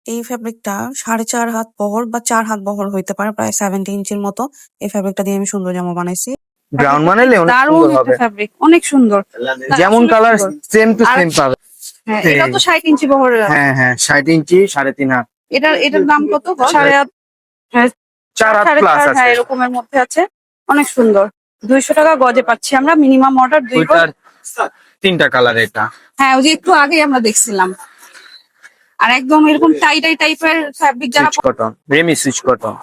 এই ফেব্রিকটা 4.5 হাত বহর বা 4 হাত বহর হইতে পারে, প্রায় 70 ইঞ্চির মতো। এই ফেব্রিকটা দিয়ে আমি সুন্দর জামা বানাইছি। ব্রাউন বানাইলে অনেক দারুণ সুন্দর একটা হবে। ফ্যাব্রিক, অনেক সুন্দর। যেমন আসলে কালার সুন্দর। সেম টু আর সেম পাবে। হ্যাঁ, এটা তো 60 ইঞ্চি বহরের আছে। হ্যাঁ 60 ইঞ্চি 3.5 হাত। এটার দাম কত? 8.5, হ্যাঁ 4 হাত প্লাস 4.5, হ্যাঁ আছে। এরকমের মধ্যে আছে। অনেক সুন্দর। 200 টাকা গজে পাচ্ছি আমরা, মিনিমাম অর্ডার 2 গজ। ওইটার 3টা কালার এটা। হ্যাঁ, ওই যে একটু আগেই আমরা দেখছিলাম। আর একদম এরকম টাই টাইপের ফ্যাব্রিক যারা switch cotton, Remi switch cotton.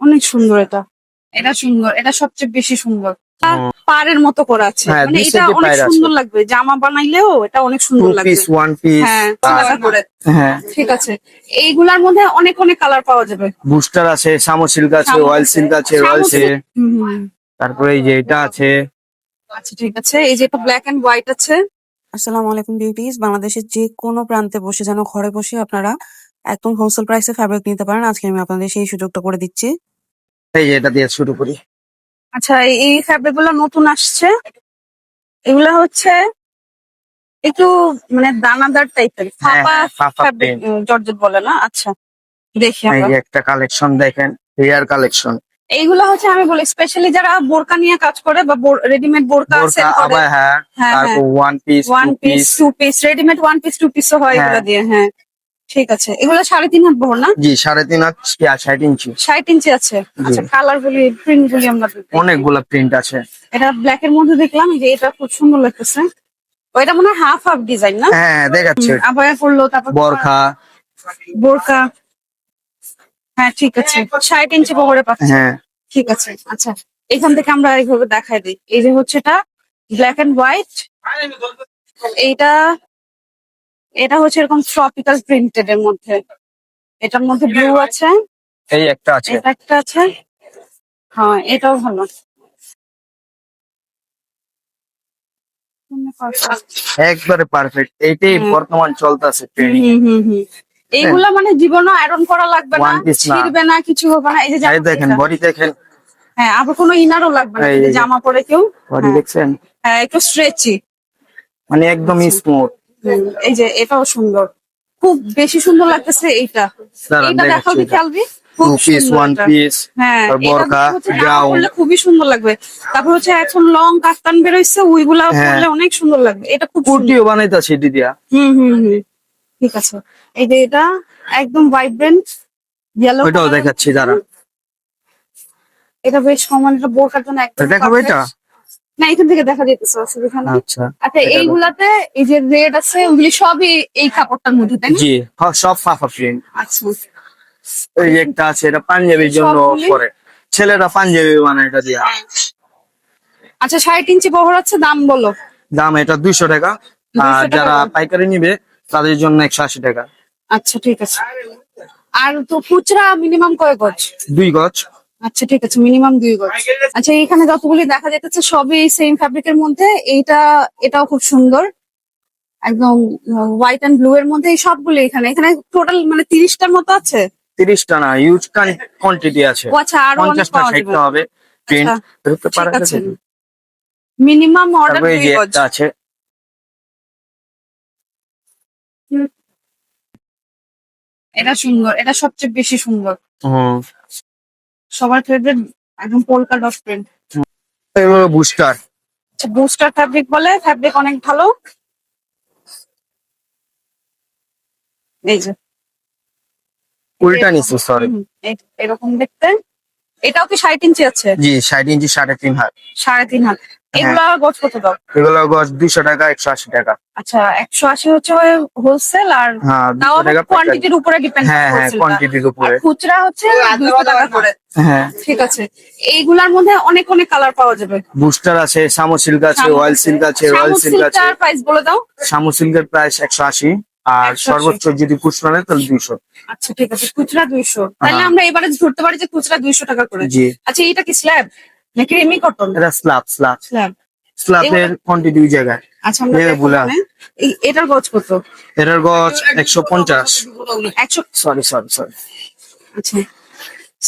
অনেক সুন্দর। এটা সুন্দর, এটা সবচেয়ে বেশি সুন্দর। পাড়ের মতো করা আছে, হ্যাঁ, মানে দুই এটা সাইডে অনেক পায়ের আছে। সুন্দর লাগবে জামা বানাইলেও, এটা অনেক সুন্দর টু লাগবে। Piece, one piece. হ্যাঁ, টাকা করে। হ্যাঁ, ঠিক আছে। এইগুলার মধ্যে অনেক অনেক কালার পাওয়া যাবে। বুস্টার আছে, সামো সিল্ক আছে, অয়েল সিল্ক আছে, রয়্যাল আছে। তারপরে এই যে এটা আছে। আচ্ছা ঠিক আছে, এই যে একটা ব্ল্যাক এন্ড হোয়াইট আছে। আসসালামু আলাইকুম বিউটিজ। বাংলাদেশের যে কোনো প্রান্তে বসে, যেন ঘরে বসে আপনারা একদম হোলসেল প্রাইসে ফ্যাব্রিক নিতে পারেন, আজকে আমি আপনাদের সেই সুযোগটা করে দিচ্ছি। এই যে এটা দিয়ে শুরু করি। আচ্ছা, এই ফ্যাব্রিক গুলো নতুন আসছে। এগুলা হচ্ছে একটু মানে দানাদার টাইপের, ফাঁপা ফাঁপা ফ্যাব্রিক, print। জর্জেট বলে না? আচ্ছা, দেখি এই আমরা। যে একটা কালেকশন দেখেন, হেয়ার কালেকশন। এইগুলা হচ্ছে আমি বলি স্পেশালি যারা বোরকা নিয়ে কাজ করে বা রেডিমেড বোরকা বোরকা সেল করে। আবার হ্যাঁ, হ্যাঁ হ্যাঁ, তারপর one piece, one two piece, piece. 2 piece, readymade 1 piece 2 পিসও হয় হ্যাঁ এগুলা দিয়ে। হ্যাঁ ঠিক আছে, এগুলো 3.5 হাত বহর না? জি 3.5 হাত, 60 ইঞ্চি। 60 ইঞ্চি আছে। আচ্ছা, কালার গুলি, প্রিন্ট গুলি আমরা দেখি। অনেকগুলা প্রিন্ট আছে। এটা ব্ল্যাক এর মধ্যে দেখলাম, যে এটা খুব সুন্দর লাগতেছে। ওইটা মনে হয় হাফ হাফ ডিজাইন না? হ্যাঁ দেখাচ্ছে। আবায়া পড়লো, তারপর বরখা। বোরকা। হ্যাঁ ঠিক আছে, 60 ইঞ্চি বহরে পাচ্ছি। হ্যাঁ ঠিক আছে। আচ্ছা, এখান থেকে আমরা এইভাবে দেখাই দিই। এই যে হচ্ছে এটা ব্ল্যাক এন্ড হোয়াইট। এইটা এটা হচ্ছে এরকম ট্রপিক্যাল প্রিন্টেড এর মধ্যে। এটার মধ্যে ব্লু আছে, এই একটা আছে। এটা একটা আছে। হ্যাঁ, এটাও ভালো। একবারে পারফেক্ট, এইটাই হ্যাঁ। বর্তমান চলতেছে ট্রেনিং। এইগুলা মানে জীবনও আয়রন করা লাগবে না, ওয়ান পিস না। ছিড়বে না, কিছু হবে না। এই যে এই দেখেন এটা। বডি দেখেন। হ্যাঁ, আবার কোনো ইনারও লাগবে না, এই যদি যে জামা পরে কেউ। বডি হ্যাঁ দেখছেন, হ্যাঁ, একটু স্ট্রেচি। মানে একদম আচ্ছা। স্মুথ। এই যে এটাও সুন্দর, খুব বেশি সুন্দর লাগতেছে এইটা। দাঁড়ান এইটা দেখাও দেখাচ্ছি। দেখি আলবি, টু খুব পিস, সুন্দর ওয়ান এটা। পিস, হ্যাঁ, এটা বোরখা, দিয়ে হচ্ছে জামা গাউন। পরলে খুবই সুন্দর লাগবে। তারপর হচ্ছে এখন লং কাফতান বেরোইছে, ওইগুলা হ্যাঁ, পরলে অনেক সুন্দর লাগবে। এটা খুব সুন্দর। কুর্তিও বানাইতাছে এটি দিয়া। হুম, ঠিক আছে। এই যে এটা একদম ভাইব্রেন্ট ইয়েলো। ওইটাও দেখাচ্ছি দাঁড়ান। এটা বেশ সমান, এটা বোরকার জন্য একদম দেখাবো perfect। এটা। না, এখান থেকে দেখা যেতেছে, অসুবিধা নেই। আচ্ছা আচ্ছা, এটা এইগুলাতে এই যে রেড আছে, ওগুলি সবই এই কাপড়টার মধ্যে, তাই না? জি সব ফাফা প্রিন্ট। আচ্ছা, এই যে একটা আছে, এটা পাঞ্জাবির জন্য সবগুলি? পরে, ছেলেরা পাঞ্জাবি বানায় এটা দিয়া। আচ্ছা, 60 ইঞ্চি বহর আছে, দাম বলো। দাম এটা 200 টাকা। 200 আর টাকা যারা করে। পাইকারি নিবে তাদের জন্য 180 টাকা। আচ্ছা ঠিক আছে। আর তো খুচরা মিনিমাম কয় গজ? 2 গজ। আচ্ছা ঠিক আছে, মিনিমাম 2 গজ। আচ্ছা, এখানে যতগুলি দেখা যাচ্ছে সবই সেম ফ্যাব্রিকের মধ্যে। এটাও খুব সুন্দর, একদম হোয়াইট এন্ড ব্লু এর মধ্যে। এই সবগুলো এখানে এখানে টোটাল মানে 30টার মতো আছে। 30টা না, ইউজ কোয়ান্টিটি আছে। ও আচ্ছা, আরো অনেক 50টা পাওয়া যাবে। 60টা হবে প্রিন্ট। আচ্ছা ধরতে ঠিক পারা আছে, যাবে। মিনিমাম অর্ডার তারপরে এই 2 যে গজ। একটা আছে। এটা সুন্দর, এটা সবচেয়ে বেশি সুন্দর। হুম, সবার ফেভারিট, একদম পোলকা ডট প্রিন্ট। এগুলো বুস্টার। আচ্ছা, বুস্টার ফ্যাব্রিক বলে, ফ্যাব্রিক অনেক ভালো। এই যে উল্টা নিচে, সরি। এরকম দেখতে। এটাও কি 60 ইঞ্চি আছে? জি 60 ইঞ্চি 3.5 হাত। 3.5 হাত। হ্যাঁ, এগুলা গজ কত দাও? এগুলো গজ 200 টাকা, 180 টাকা। আচ্ছা, 180 হচ্ছে হোলসেল, আর হ্যাঁ তাও 200 আবার টাকা পাইকারি। কোয়ান্টিটির উপরে ডিপেন্ড করে হ্যাঁ হোলসেলটা। কোয়ান্টিটির আর উপরে। খুচরা হচ্ছে 200 টাকা করে। হ্যাঁ, ঠিক আছে। এইগুলার মধ্যে অনেক অনেক কালার পাওয়া যাবে। বুস্টার আছে, সামো সিল্ক আছে, অয়েল সিল্ক আছে, রয়্যাল সিল্ক আছে। সিল্কটার প্রাইস বলে দাও। সামো সিল্কের প্রাইস 180, আর 180। সর্বোচ্চ যদি খুচরা নেয় তাহলে 200। আচ্ছা ঠিক আছে, খুচরা 200। তাহলে হ্যাঁ। আমরা এবারে ধরতে পারি যে খুচরা 200 টাকা করে। জি। আচ্ছা, এটা কি স্ল্যাব নাকি রেমি কটন? এটা স্ল্যাব। স্ল্যাব। স্ল্যাবের কোয়ান্টিটি দুই জায়গায়। আচ্ছা, আমরা দেখো বুলা। মানে এটার গজ কত? এটার গজ 150। 100। সরি। আচ্ছা,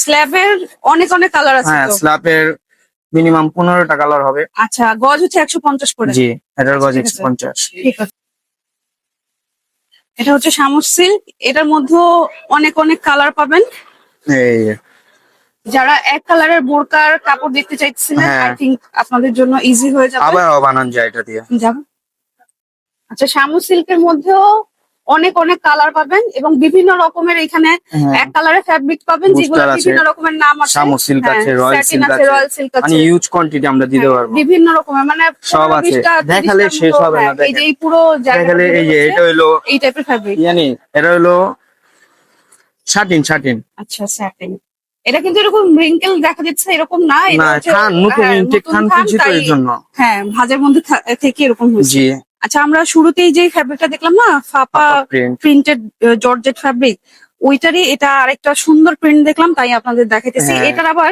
স্ল্যাবের অনেক অনেক কালার আছে হ্যাঁ, তো। স্ল্যাবের মিনিমাম 15টা কালার হবে। আচ্ছা, গজ হচ্ছে 150 করে। জি, এটার গজ ঠিক আছে। 150। ঠিক আছে। এটা হচ্ছে শামুক সিল্ক, এটার মধ্যেও অনেক অনেক কালার পাবেন। এই যে, যারা এক কালারের বোরকার কাপড় দেখতে চাইছিলেন, হ্যাঁ। আই থিঙ্ক আপনাদের জন্য ইজি হয়ে যাবে। আবার বানান যায় এটা দিয়ে। যাব। আচ্ছা, শামুক সিল্কের মধ্যেও অনেক অনেক কালার পাবেন এবং বিভিন্ন রকমের এখানে হ্যাঁ। এক কালারের ফ্যাব্রিক পাবেন, যেগুলো বুস্টার আছে, বিভিন্ন রকমের নাম আছে। শামুক সিল্ক আছে, রয়্যাল স্যাটিন সিল্ক আছে, আছে, রয়্যাল সিল্ক মানে আছে। ইউজ কোয়ান্টিটি আমরা দিতে হ্যাঁ, পারবো। বিভিন্ন রকমের মানে সব 15, আছে, 20টা, দেখালে 30টার শেষ মতো, হবে না। হ্যাঁ, এই যে দেখেন, এই পুরো জায়গাটা দেখালে এই যে হচ্ছে এটা হলো এই টাইপের ফ্যাব্রিক। জানি এটা হলো শাটিন শাটিন। আচ্ছা, স্যাটিন। এটা কিন্তু এরকম রিঙ্কেল দেখা যাচ্ছে এরকম না, এটা না, হচ্ছে খান নতুন হ্যাঁ, ইনটেক নতুন খান থান, কিনছি তো তাই এর জন্য। হ্যাঁ ভাঁজের মধ্যে থেকে এরকম হয়েছে। জি, আচ্ছা, আমরা শুরুতেই যে ফ্যাব্রিকটা দেখলাম না, ফাপা প্রিন্ট। প্রিন্টেড জর্জেট ফ্যাব্রিক, ওইটারই এটা আরেকটা সুন্দর প্রিন্ট দেখলাম, তাই আপনাদের দেখাইতেছি। হ্যাঁ। এটার আবার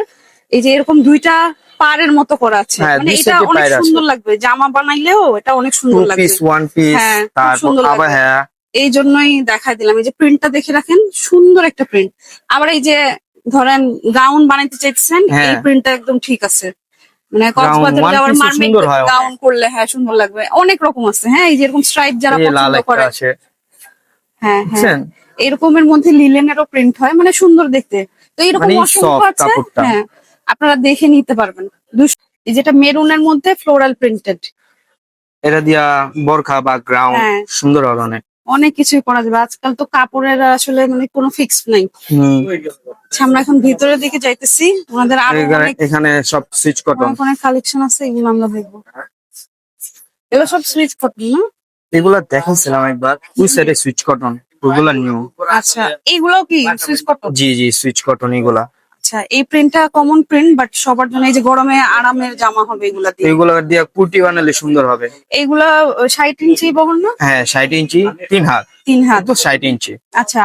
এই যে এরকম দুইটা পাড়ের মতো করা আছে, হ্যাঁ, মানে দুই এটা সাইডে অনেক পায়ের আছে। সুন্দর লাগবে, জামা বানাইলেও এটা অনেক টু সুন্দর লাগবে। পিস, ওয়ান পিস, হ্যাঁ, খুব তারপর সুন্দর আবার লাগবে। হ্যাঁ, এই জন্যই দেখাই দিলাম, এই যে প্রিন্টটা দেখে রাখেন, সুন্দর একটা প্রিন্ট। আবার এই যে ধরেন গাউন বানাইতে চাইছেন, এই হ্যাঁ। প্রিন্টটা একদম ঠিক আছে। মানে Gown, কক্সবাজারে one যাওয়ার piece ও মারমেড সুন্দর হয় অনেক। গাউন করলে হ্যাঁ সুন্দর লাগবে। অনেক রকম আছে, হ্যাঁ, এই যেরকম স্ট্রাইপ যারা এই লাল পছন্দ একটা করে, আছে, হ্যাঁ হ্যাঁ, বুঝছেন? এরকমের মধ্যে লিলেনেরও প্রিন্ট হয়, মানে সুন্দর দেখতে। তো এরকম মানে অসংখ্য soft আছে, কাপড়টা। হ্যাঁ, আপনারা দেখে নিতে পারবেন। এই যেটা মেরুনের মধ্যে ফ্লোরাল প্রিন্টেড, এটা দিয়া বোরখা বা গ্রাউন্ড হ্যাঁ, সুন্দর হবে অনেক। অনেক কিছুই করা যাবে। আজকাল তো কাপড়ের আসলে মানে কোনো ফিক্স নাই। হুম। আচ্ছা, আমরা এখন ভিতরের দিকে যাইতেছি, আমাদের আরো অনেক এখানে সব সুইচ কটন। অনেক অনেক কালেকশন আছে, এগুলো আমরা দেখবো। এগুলো সব সুইচ কটন না? এগুলা দেখাইছিলাম একবার, ওই সাইডে সুইচ কটন, ওগুলা নিউ। আচ্ছা, এগুলোও কি সুইচ কটন? জি জি, সুইচ কটন এগুলা। আচ্ছা, এই প্রিন্টটা কমন প্রিন্ট, বাট সবার জন্য এই যে গরমে আরামের জামা হবে এগুলা দিয়ে। এগুলা দিয়ে কুর্তি বানালে সুন্দর হবে। এইগুলা 60 ইঞ্চি বহর না? হ্যাঁ, 60 ইঞ্চি, 3 হাত। 3 হাত। তো 60 ইঞ্চি। আচ্ছা,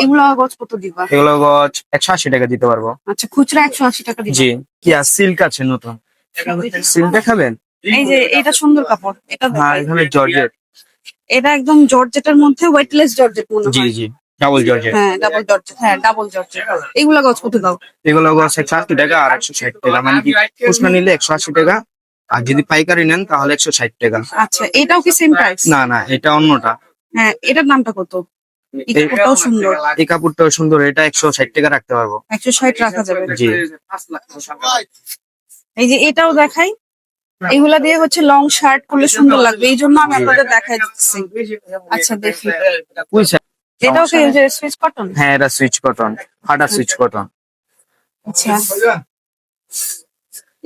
এগুলা গজ কত দিবা? এগুলো গজ 180 টাকা দিতে পারবো। আচ্ছা, খুচরা 180 টাকা দিবা। জি। কি আর সিল্ক আছে নতুন, সিল্ক দেখাবেন? এই যে এটা সুন্দর কাপড়, এটা হ্যাঁ, দেখাই। এখানে জর্জেট। এটা একদম জর্জেটের মধ্যে ওয়েটলেস জর্জেট মনে জি হয়। জি, ডাবল জর্জেট। হ্যাঁ, ডাবল জর্জেট, হ্যাঁ ডাবল জর্জেট। এগুলা গজ কত দাও? এগুলো গজ 180 টাকা আর 160 টাকা, মানে কি খুচরা নিলে 180 টাকা, আর যদি পাইকারি নেন তাহলে 160 টাকা। আচ্ছা, এটাও কি সেম প্রাইস? না না, এটা অন্যটা। হ্যাঁ, এটার নামটা কত? এই কাপড়টাও সুন্দর, এই কাপড়টাও সুন্দর, এটা 160 টাকা রাখতে পারবো। 160 রাখা যাবে। জি। এই যে এটাও দেখাই, এগুলা দিয়ে হচ্ছে লং শার্ট করলে সুন্দর লাগবে, এই জন্য আমি আপনাদের দেখাই দিচ্ছি। আচ্ছা, দেখি ওই side, এটাও কি এই যে সুইচ কটন? হ্যাঁ, এটা সুইচ কটন, ফাটা সুইচ কটন। আচ্ছা,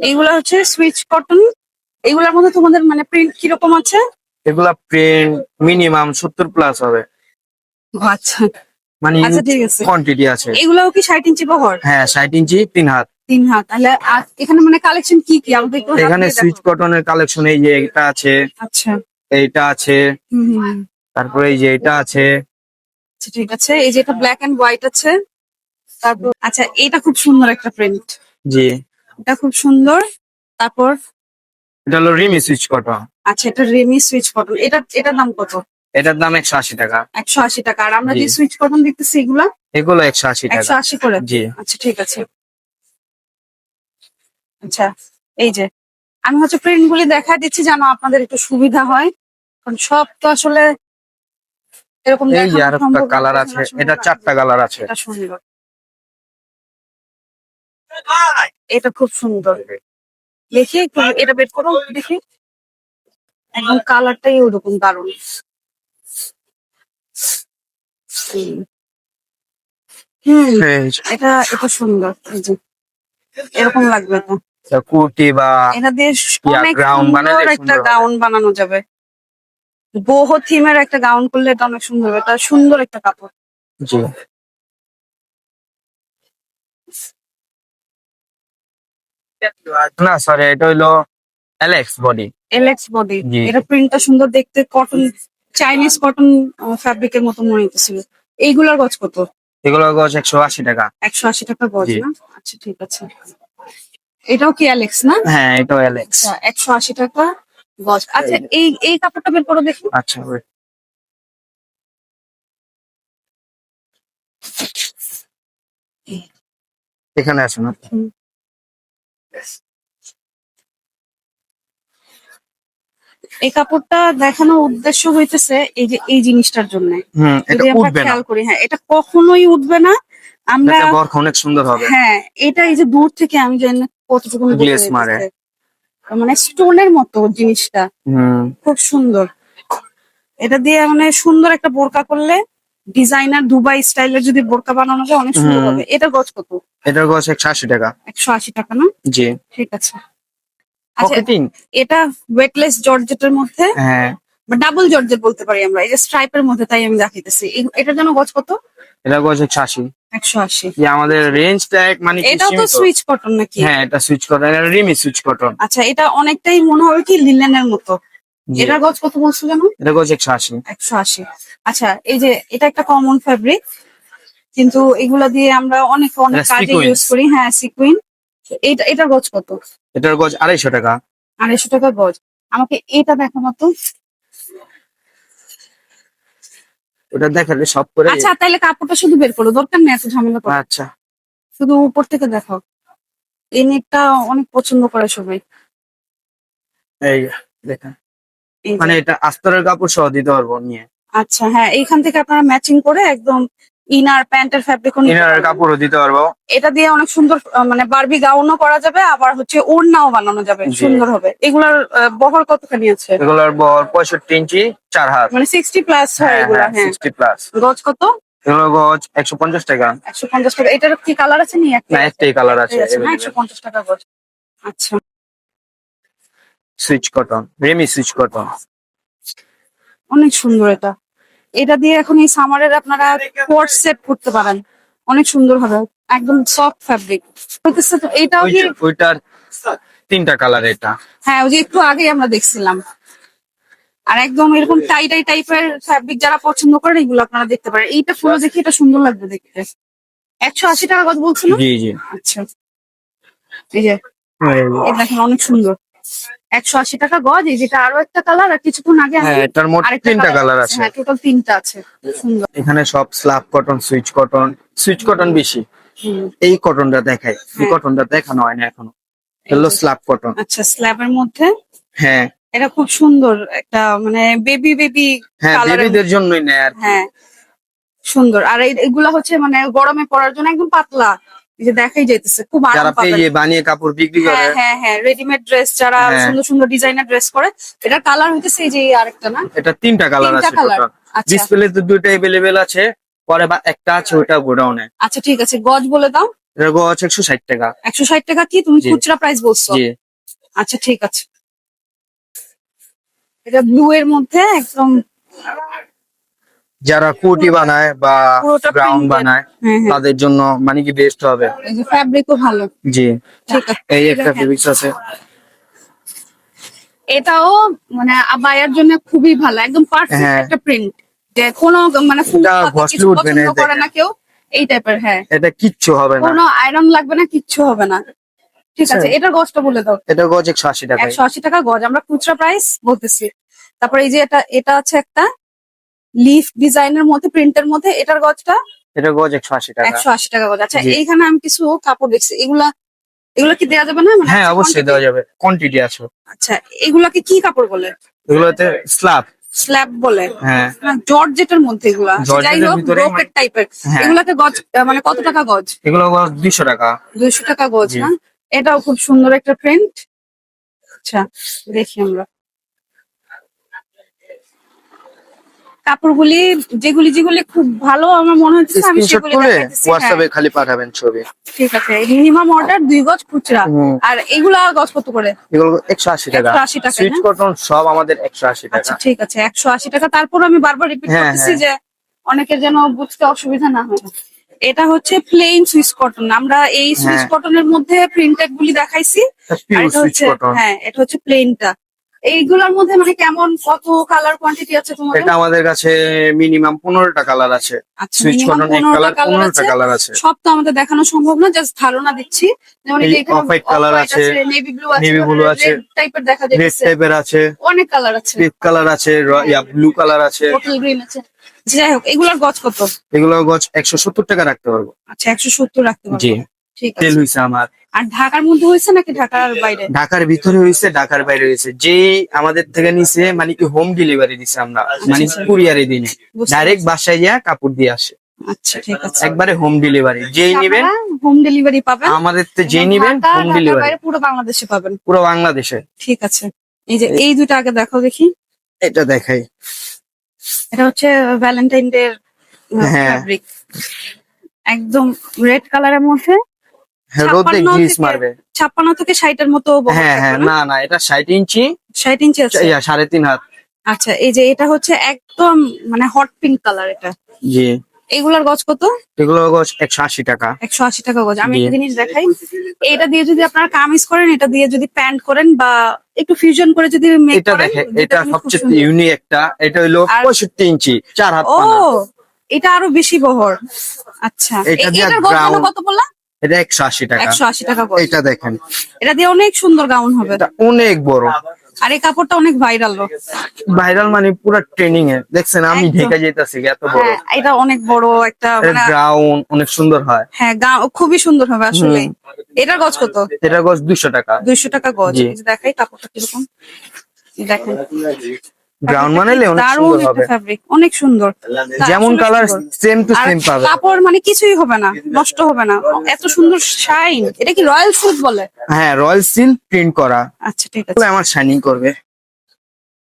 এইগুলা হচ্ছে সুইচ কটন। এগুলার মধ্যে তোমাদের মানে প্রিন্ট কিরকম আছে? এগুলা প্রিন্ট মিনিমাম 70 প্লাস হবে, ও আচ্ছা, মানে আচ্ছা ঠিক আছে। কোয়ান্টিটি আছে। এগুলাও কি 60 ইঞ্চি বহর? হ্যাঁ, 60 ইঞ্চি, 3 হাত। 3 হাত। তাহলে এখানে মানে কালেকশন কি কি আমাদের একটু হাত এখানে দিয়ে সুইচ দেখাও। কটনের কালেকশন এই যে এটা আছে, আচ্ছা, এইটা আছে, হুম হুম হুম। তারপরে এই যে এটা আছে। আচ্ছা, ঠিক আছে। এই যে এটা ব্ল্যাক এন্ড হোয়াইট আছে, তারপর আচ্ছা এটা খুব সুন্দর একটা প্রিন্ট, জি, এটা খুব সুন্দর। তারপর এটা হলো রিমি সুইচ কটন। আচ্ছা, এটা রেমি সুইচ কটন, এটার দাম কত? এটার দাম 180 টাকা। 180 টাকা। আর আমরা জি। যে সুইচ কটন দেখতেছি এগুলা এগুলো 180 টাকা। 180 করে? জি। আচ্ছা, ঠিক আছে। আচ্ছা, এই যে আমি হচ্ছে প্রিন্ট গুলি দেখা দিচ্ছি যেন আপনাদের একটু সুবিধা হয়, কারণ সব তো আসলে এরকম এই যে দেখানো আর একটা সম্ভব না, কালার দেখে আছে, না সুন্দর এটা লাগে। 4টা কালার আছে। এটা সুন্দর, এটা খুব সুন্দর। দেখি একটু এটা বের করো দেখি, একদম কালারটাই ওরকম দারুণ। হুম হুম, এই যে, এটা এটা সুন্দর, এই যে এরকম লাগবে তো। এটা কুর্তি বা এটা দিয়ে অনেক গ্রাউন্ড সুন্দর বানালে একটা সুন্দর হবে। গাউন বানানো যাবে। বহু থিমের একটা গাউন করলে এটা অনেক সুন্দর হবে, এটা সুন্দর একটা কাপড়। জি। না সরি, এটা হইলো এলেক্স বডি। এলএক্স বডি, জি। এটা প্রিন্টটা সুন্দর দেখতে, কটন, চাইনিজ কটন ফ্যাব্রিকের মতো মনে হইতেছিল। এইগুলার গজ কত? এগুলো গজ 180 টাকা। 180 টাকা গজ জি। না? আচ্ছা, ঠিক আছে। এটাও কি অ্যালেক্স না? হ্যাঁ, এটাও এলেক্স। আচ্ছা, 180 টাকা গজ। আচ্ছা, এই এই কাপড়টা বের করো দেখি। আচ্ছা, wait, এখানে আছে না? হুম। এই কাপড়টা দেখানোর উদ্দেশ্য হইতেছে এই যে এই জিনিসটার জন্য। এটা যদি আমরা উঠবে না, খেয়াল করি, হ্যাঁ এটা কখনোই উঠবে না। আমরা এটা বরখা অনেক সুন্দর হবে। হ্যাঁ এটা এই যে দূর থেকে আমি জানি না কতটুকু গ্লেজ মারে। মানে স্টোনের মতো জিনিসটা, খুব সুন্দর। এটা দিয়ে মানে সুন্দর একটা বোরকা করলে, ডিজাইনার দুবাই স্টাইলের যদি বোরকা বানানো যায় অনেক সুন্দর হবে। এটার গজ কত? এটার গজ 180 টাকা। 180 টাকা না? জি। ঠিক আছে। আচ্ছা পকেটিং। এটা ওয়েটলেস জর্জেটের মধ্যে, হ্যাঁ ডাবল জর্জেট বলতে পারি আমরা, এই যে স্ট্রাইপের মধ্যে, তাই আমি দেখাইতেছি। এটার জন্য গজ কত? এটা গজ 180। 180। যে আমাদের রেঞ্জটা মানে কি এটাও তো সীমিত। সুইচ কটন নাকি? হ্যাঁ এটা সুইচ কটন, এটা রিমি সুইচ কটন। আচ্ছা এটা অনেকটাই মনে হবে কি লিনেনের মতো। জি। এটার গজ কত বলছো জানো? এটা গজ 180। 180। আচ্ছা এই যে এটা একটা কমন ফ্যাব্রিক, কিন্তু এগুলা দিয়ে আমরা অনেক এটা কাজে sequins। ইউজ করি। হ্যাঁ সিকুইন। এটার গজ কত? এটার গজ 250 টাকা। 250 টাকা গজ। আমাকে এটা দেখানো তো। ওটা দেখালে সব করে। আচ্ছা তাইলে কাপড়টা শুধু বের করো, দরকার নেই এত ঝামেলা করো। আচ্ছা শুধু উপর থেকে দেখাও। এই নেকটা অনেক পছন্দ করে সবাই। এই দেখেন, এই যে। মানে এটা আস্তরের কাপড় সহ দিতে পারবো নিয়ে। আচ্ছা হ্যাঁ এইখান থেকে আপনারা ম্যাচিং করে একদম ইনার প্যান্টের ফ্যাব্রিক ইনারের কাপড়ও দিতে পারবো। এটা দিয়ে অনেক সুন্দর মানে বারবি গাউনও করা যাবে, আবার হচ্ছে ওড়নাও বানানো যাবে, জি। সুন্দর হবে। এগুলার বহর কতখানি আছে? এগুলোর বর 65 ইঞ্চি 4 হাত। মানে 60 প্লাস হয় এগুলা। হ্যাঁ 60 প্লাস। গজ কত? এগুলোর গজ 150 টাকা। 150 টাকা। এটার কি কালার আছে? নি না একটাই কালার আছে। না 150 টাকা গজ। আচ্ছা switch cotton, Remi switch cotton. অনেক সুন্দর এটা। এটা দিয়ে এখন এই সামারের আপনারা কোট সেট করতে পারেন, অনেক সুন্দর হবে। একদম সফট ফ্যাব্রিক হইতেছে তো। এটাও কি? ওইটার 3টা কালার এটা। হ্যাঁ ওই যে একটু আগেই আমরা দেখছিলাম। আর একদম এরকম টাই টাই টাইপের ফ্যাব্রিক যারা পছন্দ করেন এগুলো আপনারা দেখতে পারেন। এইটা ফুলো দেখি এটা সুন্দর লাগবে দেখতে। 180 টাকা কথা বলছিল। জি জি। আচ্ছা এই যে এই দেখেন অনেক সুন্দর। 180 টাকা গজ। এই যেটা আরো একটা কালার, আর কিছুক্ষণ আগে আমি হ্যাঁ এটার মোট আরেকটা 3টা কালার আছে। হ্যাঁ টোটাল 3টা আছে। সুন্দর। এখানে সব slab cotton, switch cotton. Switch cotton বেশি। হুম। এই কটনটা দেখাই, এই হ্যাঁ। কটনটা দেখানো হয় না এখনো। হলো স্ল্যাব কটন। আচ্ছা স্ল্যাবের মধ্যে হ্যাঁ এটা খুব সুন্দর একটা মানে বেবি বেবি হ্যাঁ কালারের। বেবিদের জন্যই নেয় আর কি। হ্যাঁ সুন্দর। আর এগুলা হচ্ছে মানে গরমে পরার জন্য একদম পাতলা, এই যে দেখাই যাইতেছে, খুব যারা আরাম পাবেন। পেয়ে বানিয়ে কাপড় বিক্রি করে। হ্যাঁ হ্যাঁ হ্যাঁ রেডিমেড ড্রেস যারা হ্যাঁ। সুন্দর সুন্দর ডিজাইনার ড্রেস করে, এটার কালার হইতেছে এই যে এই আরেকটা না? এটা 3টা কালার 3টা আছে কালার। টোটাল। আচ্ছা ডিসপ্লেতে 2টা अवेलेबल আছে, পরে বা একটা আছে ওটা গোডাউনে। আচ্ছা ঠিক আছে গজ বলে দাও। এর গজ 160 টাকা। 160 টাকা কি তুমি জি। খুচরা প্রাইস বলছো? জি। আচ্ছা ঠিক আছে। এটা ব্লু এর মধ্যে একদম যারা কোটি বানায় বা পুরোটা গ্রাউন্ড printed। বানায় হ্যাঁ হ্যাঁ তাদের জন্য মানে কি বেস্ট হবে। এই যে ফ্যাব্রিকও ভালো। জি। ঠিক আছে। এই একটা দেখেন, ফেব্রিক্স আছে। এটাও মানে আবায়ার জন্য খুবই ভালো, একদম পারফেক্ট হ্যাঁ। একটা প্রিন্ট। যে কোনো মানে ফুল এটা পাতা ঘষলে কিছু উঠবে না, পছন্দ করে দেখেন। না কেউ, এই টাইপের। হ্যাঁ এটা কিচ্ছু হবে না। কোনো আয়রন লাগবে না, কিচ্ছু হবে না। ঠিক আছে আচ্ছা। এটার গজটা বলে দাও। এটা গজ 180 টাকা। 180 টাকা গজ, আমরা খুচরা প্রাইস বলতেছি। তারপরে এই যে এটা আছে একটা লিফ ডিজাইনের মধ্যে, প্রিন্টের মধ্যে, এটার গজটা এটা গজ 180 টাকা। 180 টাকা গজ। আচ্ছা জি। এইখানে আমি কিছু কাপড় দেখছি, এগুলা কি দেওয়া যাবে না? মানে হ্যাঁ আছে অবশ্যই quantity? দেওয়া যাবে, কোয়ান্টিটি আছে। আচ্ছা এগুলাকে কি কাপড় বলে? এগুলোতে স্ল্যাব। স্ল্যাব বলে? হ্যাঁ জর্জেটের মধ্যে এগুলা। আচ্ছা, যাই জর্জেটের হোক ভিতরে ব্রোকেট টাইপের। হ্যাঁ। এগুলাকে গজ মানে কত টাকা গজ? এগুলো গজ 200 টাকা। 200 টাকা গজ জি। না? এটাও খুব সুন্দর একটা প্রিন্ট। আচ্ছা দেখি আমরা কাপড়গুলি, যেগুলি যেগুলি খুব ভালো আমার মনে হচ্ছে আমি স্ক্রিনশট সেগুলি করে দেখাইতেছি। হোয়াটসঅ্যাপে খালি পাঠাবেন ছবি। ঠিক আছে মিনিমাম অর্ডার 2 গজ খুচরা। হুম। আর এগুলা গজ কত করে? এগুলো 180 টাকা। 180 টাকা সুইচ না? কটন সব আমাদের 180 টাকা। আচ্ছা ঠিক আছে 180 টাকা। তারপর আমি বারবার রিপিট হ্যাঁ, করতেছি হ্যাঁ। যে অনেকের যেন বুঝতে অসুবিধা না হয়। এটা হচ্ছে প্লেন সুইচ কটন। আমরা এই সুইচ হ্যাঁ। কটনের মধ্যে প্রিন্টেড গুলি দেখাইছি। আর পিওর এটা সুইচ হচ্ছে কটন। হ্যাঁ এটা হচ্ছে প্লেনটা। এইগুলোর মধ্যে মানে কেমন কত কালার কোয়ান্টিটি আছে তোমাদের? এটা আমাদের কাছে মিনিমাম 15টা কালার আছে। আচ্ছা সুইচ মিনিমাম কটন এক 15টা কালার, কালার 15টা আছে। কালার আছে। সব তো আমাদের দেখানো সম্ভব না, জাস্ট ধারণা দিচ্ছি। যেমন এই এই যে এখানে off-white colour আছে, নেভি ব্লু আছে, navy blue আছে, রেড টাইপের দেখা রেড যাচ্ছে, টাইপের আছে, অনেক কালার আছে, রেড কালার আছে, ব্লু কালার আছে। বটল গ্রিন আছে। আচ্ছা, যাই হোক এগুলোর গজ কত? এগুলো গজ 170 টাকা রাখতে পারবো। আচ্ছা 170 রাখতে পারবো। জি। ঠিক তেল আছে। হইছে আমার। আর ঢাকার মধ্যে হয়েছে নাকি ঢাকার বাইরে? ঢাকার ভিতরে হয়েছে, ঢাকার বাইরে হয়েছে। যে আমাদের থেকে নিছে মানে কি হোম ডেলিভারি দিছে আমরা, মানে কুরিয়ারে দিনে বুঝতে ডাইরেক্ট পারছি। বাসায় গিয়া কাপড় দিয়ে আসে, আচ্ছা ঠিক আছে। একবারে হোম ডেলিভারি। যেই নিবেন হোম ডেলিভারি পাবেন, আমাদের তো, যেই নিবেন ঢাকা, হোম ঢাকার ডেলিভারি বাইরে পুরো বাংলাদেশে পাবেন। পুরো বাংলাদেশে। ঠিক আছে, এই যে এই দুটো আগে দেখাও দেখি। এটা দেখাই। এটা হচ্ছে ভ্যালেন্টাইন ডে হ্যাঁ। ফ্যাব্রিক, একদম রেড কালারের মধ্যে। হ্যাঁ, রোদে 56 গ্লিস থেকে- মারবে। 56 থেকে 60-এর মতো বহর হ্যাঁ হ্যাঁ, থাকবে না? না না, এটা 60 ইঞ্চি, 60 ইঞ্চি আছে। 3.5 হাত। আচ্ছা, এই যে এটা হচ্ছে একদম মানে হট পিঙ্ক কালার। এটা জি, এগুলার গজ কত? এগুলো 180 টাকা। 180 টাকা গজ। আমি জি। একটা জিনিস দেখাই, এটা দিয়ে যদি আপনারা কামিজ করেন, এটা দিয়ে যদি প্যান্ট করেন বা একটু ফিউশন করে যদি মেক এটা করেন, দেখে, দুইটা এটা কিন্তু খুব সবচেয়ে সুন্দর। ইউনিক একটা। এটা হইলো আর- 65 ইঞ্চি, 4 হাত ও, পানা। এটা আরো বেশি বহর। আচ্ছা, এটা দিয়ে এটার গজ ground- কত বললা? এটা 180 টাকা। 180 টাকা গজ। এটা দেখেন, এটা দিয়ে অনেক সুন্দর গাউন হবে। এটা অনেক বড়। আর এই কাপড়টা অনেক ভাইরাল। ভাইরাল মানে পুরো ট্রেনিং এ, দেখছেন আমি একদম। ঢেকে যেতেছি এত বড়। হ্যাঁ, এটা অনেক বড় একটা মানে গ্রাউন্ড অনেক সুন্দর হয়। হ্যাঁ, খুবই সুন্দর হবে আসলে। এটার গজ কত? এটা গজ 200 টাকা। 200 টাকা গজ। জি। এই যে দেখাই কাপড়টা কিরকম, এই দেখেন। গ্রাউন্ড বানাইলে অনেক দারুণ সুন্দর একটা হবে। ফ্যাব্রিক, অনেক সুন্দর। যেমন আসলে কালার সুন্দর। সেম টু আর সেম পাবে। কাপড় মানে কিছুই হবে না, নষ্ট হবে না, এত সুন্দর শাইন। এটা কি রয়্যাল সিল্ক বলে? হ্যাঁ, রয়্যাল সিল্ক প্রিন্ট করা, আচ্ছা ঠিক আছে। পুরো আমার শাইনিং করবে।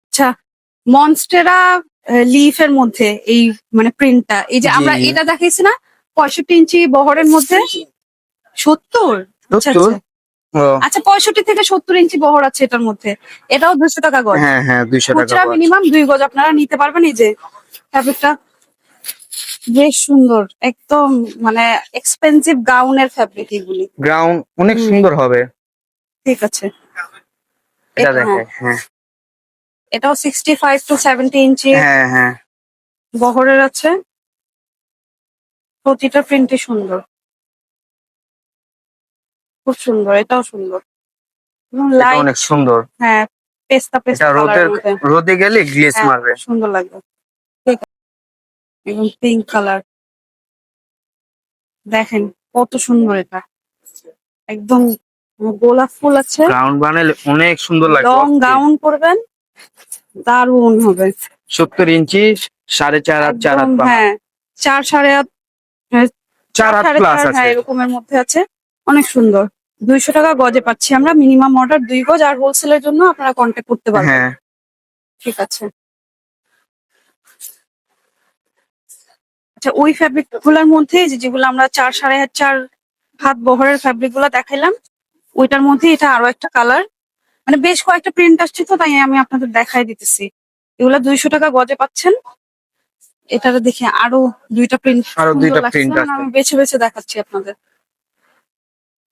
আচ্ছা, মনস্টেরা লিফের মধ্যে এই মানে প্রিন্টটা, এই যে জি। আমরা এটা দেখাইছি না 65 ইঞ্চি বহরের মধ্যে 70। আচ্ছা 70? আচ্ছা। ও, আচ্ছা, 65 থেকে 70 ইঞ্চি বহর আছে এটার মধ্যে। এটাও 200 টাকা গজ। হ্যাঁ হ্যাঁ, 200 টাকা খুচরা গজ। মিনিমাম 2 গজ আপনারা নিতে পারবেন। এই যে ফ্যাব্রিকটা বেশ সুন্দর, একদম মানে এক্সপেন্সিভ গাউনের ফ্যাব্রিক এগুলি। গ্রাউন্ড অনেক হুম। সুন্দর হবে। ঠিক আছে। এটা এটা দেখে, হ্যাঁ, হ্যাঁ এটাও 65 টু 70 ইঞ্চি হ্যাঁ হ্যাঁ। বহরের আছে। প্রতিটা প্রিন্টই সুন্দর, খুব সুন্দর। এটাও সুন্দর এবং এটা লাইট। অনেক সুন্দর। হ্যাঁ, পেস্তা এটা পেস্তা রোদে, কালারের মধ্যে। রোদে গেলে গ্লেজ হ্যাঁ, মারবে। সুন্দর লাগবে। ঠিক আছে, এবং পিঙ্ক কালার দেখেন কত সুন্দর। এটা একদম গোলাপ ফুল আছে। গ্রাউন্ড বানাইলে অনেক সুন্দর লাগবে। লং গাউন পরবেন, দারুণ হবে। 70 ইঞ্চি, 4.5 হাত, 4 হাত একদম পানা। হ্যাঁ, 4 সাড়ে 8, 4 হাত সাড়ে প্লাস 4, আছে। হ্যাঁ এরকমের মধ্যে আছে। অনেক সুন্দর। 200 টাকা গজে পাচ্ছি আমরা। মিনিমাম অর্ডার 2 গজ। আর হোলসেলের জন্য আপনারা কন্ট্যাক্ট করতে পারবেন। হ্যাঁ, ঠিক আছে। আচ্ছা, ওই ফ্যাব্রিক গুলার মধ্যে যেগুলো আমরা 4 সাড়ে 4 হাত বহরের ফ্যাব্রিক গুলা দেখাইলাম, ওইটার মধ্যে এটা আরো একটা কালার, মানে বেশ কয়েকটা প্রিন্ট আসছে, তো তাই আমি আপনাদের দেখাই দিতেছি। এগুলা 200 টাকা গজে পাচ্ছেন। এটার দেখে আরো 2টা প্রিন্ট, আরো 2টা প্রিন্ট আছে। আমি বেছে বেছে দেখাচ্ছি আপনাদের।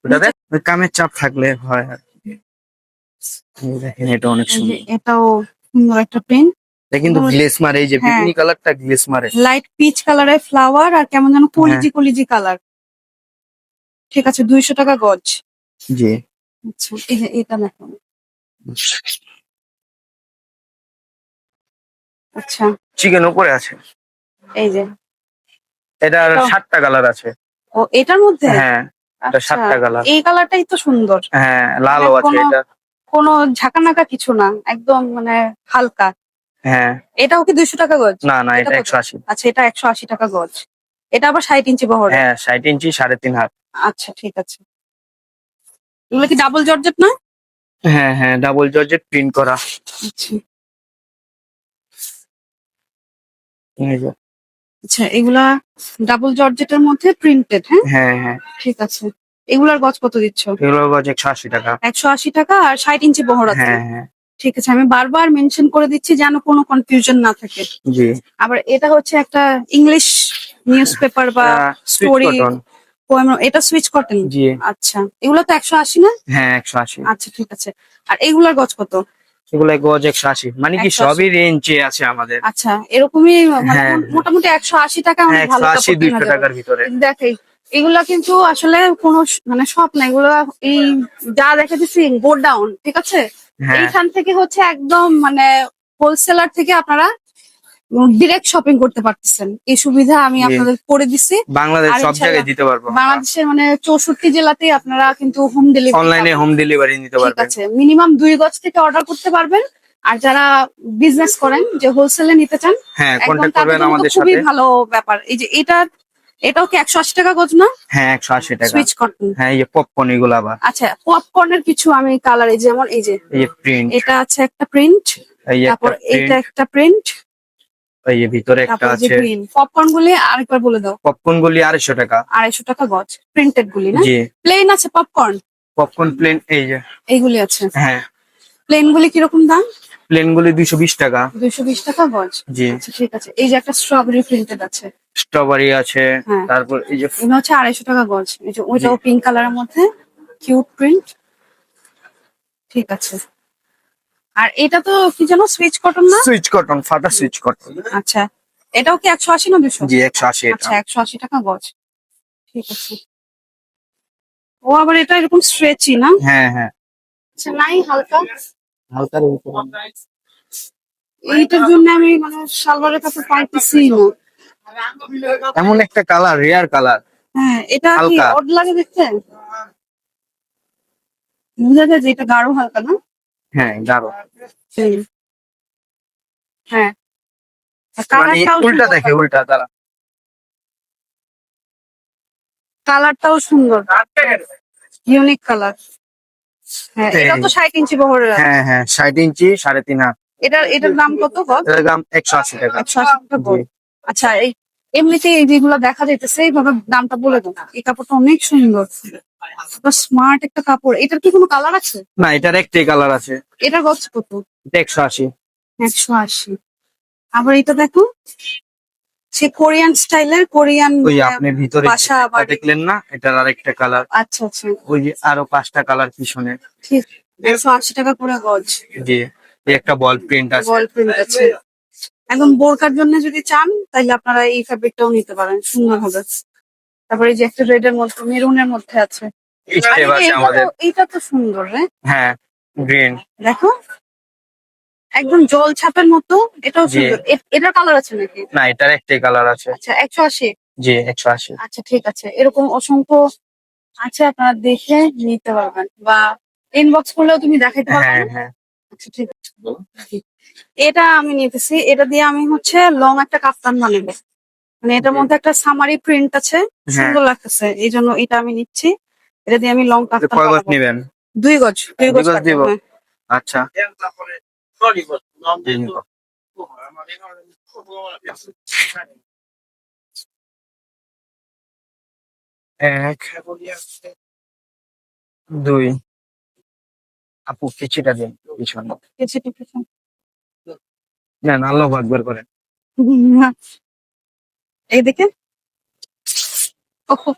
ওটাতে ওই কামের চাপ থাকলে হয় আর কি। এই দেখেন, এটা অনেক এই যে সুন্দর। এটাও সুন্দর একটা প্রিন্ট, এটা কিন্তু গ্লেস মারে, এই যে হ্যাঁ। বেগুনি কালারটা গ্লেস মারে। লাইট পিচ কালারের ফ্লাওয়ার আর কেমন যেন কলিজি কলিজি কালার। ঠিক আছে, 200 টাকা গজ। জি। আচ্ছা, এই যে এটা দেখো। আচ্ছা, চিকেন উপরে আছে। এই যে এটার এটাও- 7টা কালার আছে। ও, এটার মধ্যে? হ্যাঁ, এটা আচ্ছা, 7টা কালার। এই কালারটাই তো সুন্দর। হ্যাঁ, লালও আছে কোনো- এটা। কোনো ঝাঁকানাকা কিছু না, একদম মানে হালকা। হ্যাঁ, এটাও কি 200 টাকা গজ? না না, এটা কত? 180। আচ্ছা, এটা 180 টাকা গজ। এটা আবার 60 ইঞ্চি বহর। হ্যাঁ, 60 ইঞ্চি, 3.5 হাত। আচ্ছা ঠিক আছে। এগুলো কি ডাবল জর্জেট না? হ্যাঁ হ্যাঁ, ডাবল জর্জেট প্রিন্ট করা। আচ্ছা এই যে। আচ্ছা, এগুলা ডাবল জর্জেটের মধ্যে প্রিন্টেড। হ্যাঁ হ্যাঁ হ্যাঁ, ঠিক আছে। এগুলার গজ কত দিচ্ছ? এগুলো গজ 180 টাকা। 180 টাকা আর 60 ইঞ্চি বহর আছে। হ্যাঁ হ্যাঁ, ঠিক আছে, আমি বারবার মেনশন করে দিচ্ছি যেন কোনো কনফিউশন না থাকে। জি। আবার এটা হচ্ছে একটা ইংলিশ নিউজ পেপার বা সুইচ স্টোরি কটন। পোয়েম। এটা সুইচ কটন। জি। আচ্ছা, এগুলো তো 180 না? হ্যাঁ, 180। আচ্ছা ঠিক আছে। আর এগুলার গজ কত? এগুলো গজ 180, মানে কি 180 সবই রেঞ্জে আছে আমাদের। আচ্ছা, এরকমই মানে হ্যাঁ। মোটামুটি 180 টাকা অনেক ভালো 180, কাপড় 200 কেনা যাবে। টাকার ভিতরে। দেখেই এগুলা কিন্তু আসলে কোনো মানে শপ না, এগুলো এই যা দেখাচ্ছি গোডাউন। ঠিক আছে, হ্যাঁ এইখান থেকে হচ্ছে একদম মানে হোলসেলার থেকে আপনারা ডিরেক্ট শপিং করতে পারতেছেন। এই সুবিধা আমি জি। আপনাদের করে দিছি। বাংলাদেশ আর সব ইনশাল্লাহ জায়গায় দিতে পারবো। বাংলাদেশের মানে 64 জেলাতেই আপনারা কিন্তু হোম ডেলিভারি অনলাইনে হোম ডেলিভারি নিতে ঠিক পারবেন। আছে, মিনিমাম 2 গজ থেকে অর্ডার করতে পারবেন। আর যারা বিজনেস করেন, যে হোলসেলে নিতে চান, হ্যাঁ, একদম কন্ট্যাক্ট তাদের করবেন জন্য তো আমাদের খুবই সাথে। ভালো ব্যাপার। এই যে এটাও কি 180 টাকা গজ না? হ্যাঁ, 180 টাকা। Switch cotton. হ্যাঁ, এই যে পপকর্ন এগুলো আবার আচ্ছা, পপকর্নের কিছু আমি কালার, এই যেমন এই যে এই যে প্রিন্ট, এটা আছে একটা প্রিন্ট, এই যে একটা তারপর এটা প্রিন্ট, একটা প্রিন্ট, এই যে ভিতরে একটা তারপর যে আছে। গ্রিন। পপকর্ন গুলি আরেকবার বলে দাও। পপকর্ন গুলি 250 টাকা। 250 টাকা গজ, প্রিন্টেড গুলি না? জি। প্লেন আছে পপকর্ন, পপকর্ন প্লেন এই যে। এইগুলি আছে। হ্যাঁ, প্লেন গুলি কিরকম দাম? প্লেন গুলি 220 টাকা। 220 টাকা গজ। জি। আচ্ছা ঠিক আছে, এই যে একটা স্ট্রবেরি প্রিন্টেড আছে, স্ট্রবেরি আছে, হ্যাঁ। তারপর এই যে এটা হচ্ছে 250 টাকা গজ। এই যে ওইটাও পিঙ্ক কালারের মধ্যে, কিউট প্রিন্ট। ঠিক আছে। আর এটা তো কি যেন, সুইচ কটন না? সুইচ কটন, ফাটা সুইচ কটন। আচ্ছা, এটাও কি 180 না 200? জি, 180 এটা। আচ্ছা, 180 টাকা গজ। ঠিক আছে। ও আবার এটা এরকম স্ট্রেচি না? হ্যাঁ হ্যাঁ, আচ্ছা, নাই হালকা। হালকা এইটার জন্য আমি মানে সালোয়ারের কাছে পাইতেছি না। এমন একটা কালার, রেয়ার কালার। হ্যাঁ, এটা কি হালকা। অড লাগে দেখতে? বোঝা যায় যে এটা গাঢ় হালকা না? হ্যাঁ, গাঢ়। হুম। হ্যাঁ, আর মানে কালারটাও উল্টা সুন্দর। দেখে, উল্টা তারা। কালারটাও সুন্দর, ইউনিক কালার। হ্যাঁ, এটা তো 60 ইঞ্চি বহরের আছে। হ্যাঁ হ্যাঁ, 60 ইঞ্চি, 3.5 হাত। এটার দাম কত গজ? এটার দাম 180 টাকা। 180 টাকা গজ। আচ্ছা, এই এমনিতেই এই যেগুলো দেখা যাইতেছে, এইভাবে দামটা বলে দাও। এই কাপড়টা অনেক সুন্দর, স্মার্ট একটা কাপড়। এটার কি কোনো কালার আছে? না, এটার একটাই কালার আছে। এটার গজ কত? এটা 180। 180। আবার এটা দেখো, সে কোরিয়ান স্টাইলের, কোরিয়ান ওই যে আপনি ভিতরে বাসা যেটা বাড়ি। দেখলেন না, এটার আরেকটা কালার। আচ্ছা আচ্ছা, ওই যে আরো 5টা কালার পিছনে। ঠিক। 180 টাকা করে গজ। জি, এই একটা বল প্রিন্ট আছে। বল প্রিন্ট আছে। একদম বোরকার জন্য যদি চান, তাহলে আপনারা এই ফ্যাব্রিকটাও নিতে পারেন, সুন্দর হবে। তারপরে এই যে একটা রেড এর মধ্যে, মেরুনের মধ্যে আছে। আর স্টেপ এই যে আছে আমাদের। এইটা তো সুন্দর রে, হ্যাঁ, গ্রিন। দেখো একদম জল ছাপের মতো। এটাও জি। সুন্দর। এটার কালার আছে নাকি? না, এটার একটাই কালার আছে। আচ্ছা, 180। জি, 180। আচ্ছা ঠিক আছে, এরকম অসংখ্য আছে, আপনারা দেখে নিতে পারবেন, বা ইনবক্স করলেও তুমি দেখাইতে পারবে হ্যাঁ না? হ্যাঁ। আচ্ছা ঠিক আছে। এটা আমি নিতেছি, এটা দিয়ে আমি হচ্ছে লং একটা কাফতান বানাবো। মানে এটার জি। মধ্যে একটা সামারি প্রিন্ট আছে, হ্যাঁ। সুন্দর লাগতেছে, এই জন্য এটা আমি নিচ্ছি। এটা দিয়ে আমি লং এটা কাফতান কয় গজ বানাবো। নিবেন? 2 গজ, 2 দুই গজ গজ কাটবো, দিব? হ্যাঁ। আচ্ছা। এই নিবো। এক, দুই। আপু কিছুটা দিন পিছনে। কেচে টেপেছে। নেন, আল্লাহু আকবার করেন। এই দেখে, ওহো,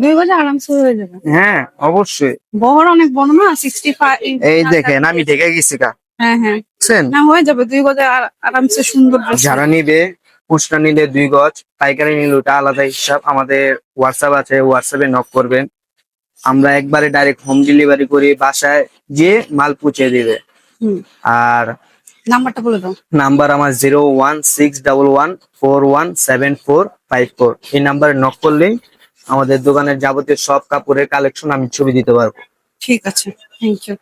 2 গজে আরামসে হয়ে যাবে। হ্যাঁ, অবশ্যই। বহর অনেক বড় না, 65। এই দেখেন, আমি ঢেকে গেছি কা। হ্যাঁ হ্যাঁ, বুঝছেন? না হয়ে যাবে 2 গজে আরামসে সুন্দর dress। যারা নিবে, খুচরা নিলে 2 গজ, পাইকারি নিলে ওটা আলাদা হিসাব। আমাদের হোয়াটসঅ্যাপ আছে, হোয়াটসঅ্যাপে নক করবেন। আমরা একবারে ডাইরেক্ট হোম ডেলিভারি করি, বাসায় যে মাল পৌঁছে দিবে। হুম, আর নাম্বারটা বলে দাও। নাম্বার আমার 01611417454। এই নাম্বারে নক করলেই আমাদের দোকানের যাবতীয় সব কাপড়ের কালেকশন আমি ছবি দিতে পারবো। ঠিক আছে, থ্যাংক ইউ।